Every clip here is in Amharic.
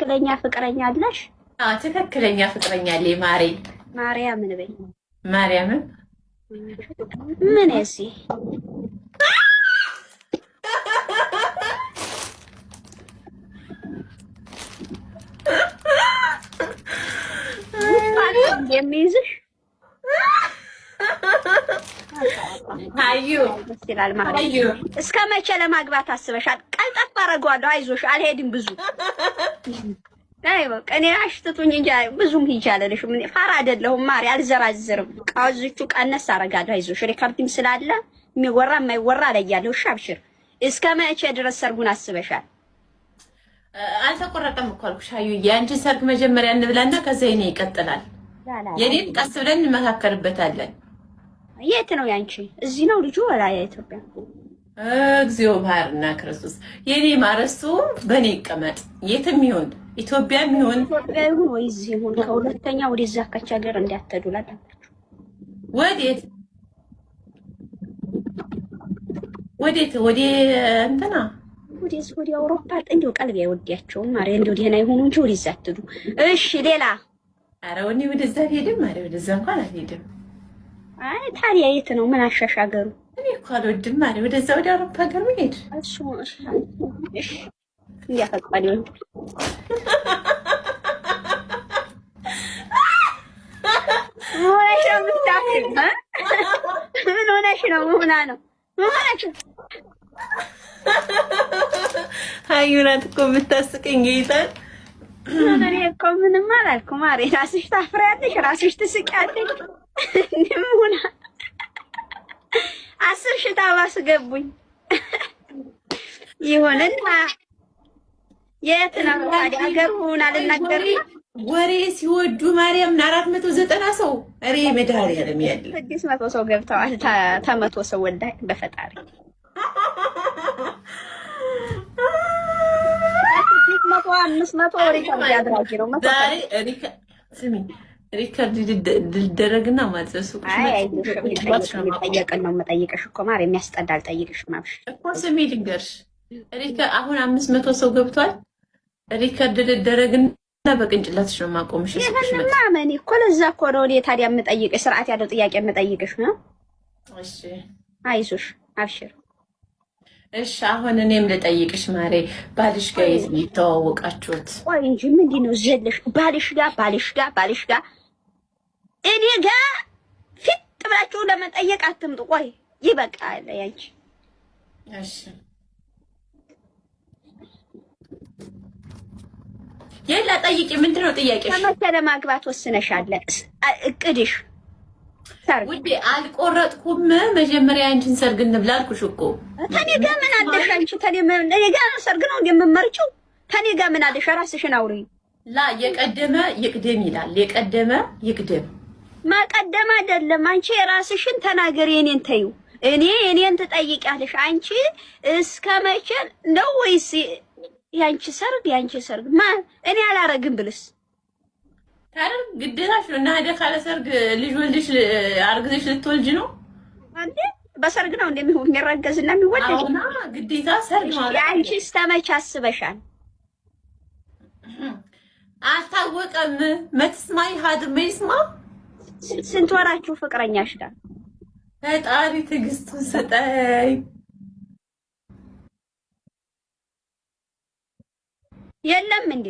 ትክክለኛ ፍቅረኛ አለሽ? አዎ ትክክለኛ ፍቅረኛ አለኝ። ማርያምን በይ። ማርያምን ምን እዚህ የሚይዝሽ አዩ እስከ መቼ ለማግባት አስበሻል? ቀልጠፍ አደርገዋለሁ። አይዞሽ አልሄድም ብዙ በቃ እኔ አሽትቱኝ እንጂ ብዙም ሂጅ አልልሽም። ፋራ አይደለሁም ማሪ፣ አልዘራዝርም። ቃውዝቹ ቀነስ አደርጋለሁ። አይዞሽ ሪከርዲንግ ስላለ የሚወራ የማይወራ አለያለሁ። እሺ አብሽር። እስከ መቼ ድረስ ሰርጉን አስበሻል? አልተቆረጠም እኮ አልኩሽ አዩ። የአንቺ ሰርግ መጀመሪያ እንብላና ከዛ የኔ ይቀጥላል። የኔን ቀስ ብለን እንመካከርበታለን። የት ነው ያንቺ? እዚህ ነው ልጁ ወላ የኢትዮጵያ? እግዚኦ ባህርና ክርስቶስ የኔ ማረሱ በኔ ይቀመጥ። የትም ይሁን ኢትዮጵያም ይሁን ኢትዮጵያ ይሁን ወይ እዚህ ይሁን ከሁለተኛ ወደዛ ካቻ ሀገር እንዲያተዱላላችሁ። ወዴት ወደ እንትና ወደ አውሮፓ እንደው ቀልብ አይወዲያቸውም ማሪ። እንደው ደህና ይሁኑ እንጂ ወደዛ አትዱ። እሺ ሌላ? ኧረ ወኔ ወደዛ ሄድም ማሪ፣ ወደዛ እንኳን አልሄድም። አይ ታዲያ የት ነው? ምን አሻሻገሩ? እኔ እኮ አልወድም ማሪ፣ ወደዛ ወደ አውሮፓ ሀገር መሄድ። እሺ እሺ እንዲያፈቃዱ ምን ሆነሽ ነው? ሆና ነው ሆነሽ አዩናት እኮ የምታስቀኝ ጌታን። እኔ እኮ ምንም አላልኩም ማሪ። ራስሽ ታፍሪያለሽ፣ ራስሽ ትስቂያለሽ። እንደምን 10 ሺህ ታባስገቡኝ ይሆንና የት ነው ታዲያ ሀገሩን አልናገርም። ወሬ ሲወዱ ማርያም 490 ሰው አሬ መድኃኒዓለም ያለ 600 ሰው ገብተዋል። ተመቶ ሰው ወላሂ በፈጣሪ 500 ወሬ ያድራጅ ነው ዛሬ ሪከርድ ልደረግና ማለት ነው። ሱቅ ጠየቀን ነው የምጠይቅሽ እኮ ማር የሚያስጠላ አልጠይቅሽም አብሽ እኮ ስሚ ልንገርሽ። አሁን 500 ሰው ገብቷል። ሪከርድ ልደረግና በቅንጭላትሽ ነው የማቆምሽ። ማመን እኮ ለዛ እኮ ነው እኔ ታዲያ የምጠይቅሽ ስርዓት ያለው ጥያቄ የምጠይቅሽ ነው። እሺ አይዞሽ አብሽር። እሺ አሁን እኔም ልጠይቅሽ ማሬ፣ ባልሽ ጋር የት ነው የተዋወቃችሁት? ቆይ እንጂ ምንድን ነው ዘለሽ? ባልሽ ጋር እኔ ጋር ፊት ብላችሁ ለመጠየቅ አትምጡ። ቆይ ይበቃል ያንቺ። እሺ የላ ጠይቂ። ምንድን ነው ጥያቄሽ? መቼ ለማግባት ወስነሻል? እቅድሽ? ውዴ አልቆረጥኩም። መጀመሪያ አንቺን ሰርግ እንብላ አልኩሽ እኮ። ተኔ ጋር ምን አለሽ አንቺ? ተኔ ጋር ሰርግ ነው እንደምመርጪው። ተኔ ጋር ምን አለሽ? ራስሽን አውሪ። ላ የቀደመ ይቅደም ይላል። የቀደመ ይቅደም። ማቀደም አይደለም። አንቺ የራስሽን ተናገሪ፣ የኔን ተይው። እኔን ትጠይቂያለሽ። አንቺ እስከ መቼ ነው? ወይስ ያንቺ ሰርግ እኔ አላረግም ብልስ ታዲያ ግዴታሽ ነው። እና ሄደ ካለ ሰርግ ልጅ ወልድሽ አርግዘሽ ልትወልጂ ነው አንዴ? በሰርግ ነው የሚረገዝና የሚወለድ? አሁና ግዴታ ሰርግ ማለት አንቺ እስከመቼ አስበሻል? አልታወቀም። መትስማይ ሀድር መስማ ስንት ወራችሁ ፍቅረኛሽ ጋር? ፈጣሪ ትዕግስቱን ስጠይ። የለም እንዴ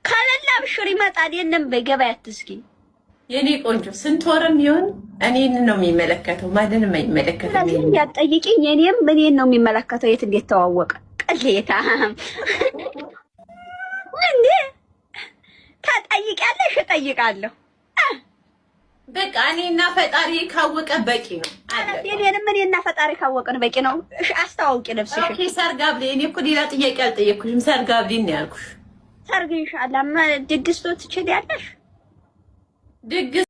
ካለላ ብሽር ይመጣል። የለም በገበያ አትስኪ የኔ ቆንጆ። ስንት ወርም ይሁን እኔን ነው የሚመለከተው፣ ማንንም አይመለከተው። ለምን ያጠይቂኝ? እኔም እኔን ነው የሚመለከተው። የት እንዴት ተዋወቀ? ቅሌታ እንዴ ታጠይቂያለሽ? እጠይቃለሁ። በቃ እኔና ፈጣሪ ካወቀ በቂ ነው። እኔና ፈጣሪ ካወቀን በቂ ነው። እሺ አስተዋውቂ ልብስሽ። ኦኬ ሰርግ አብሊ። እኔ እኮ ሌላ ጥያቄ አልጠየቅኩሽም። ሰርግ አብሊ ነው ያልኩሽ። ሰርግ ኢንሻአላህ። ድግስ ትችያለሽ? ድግስ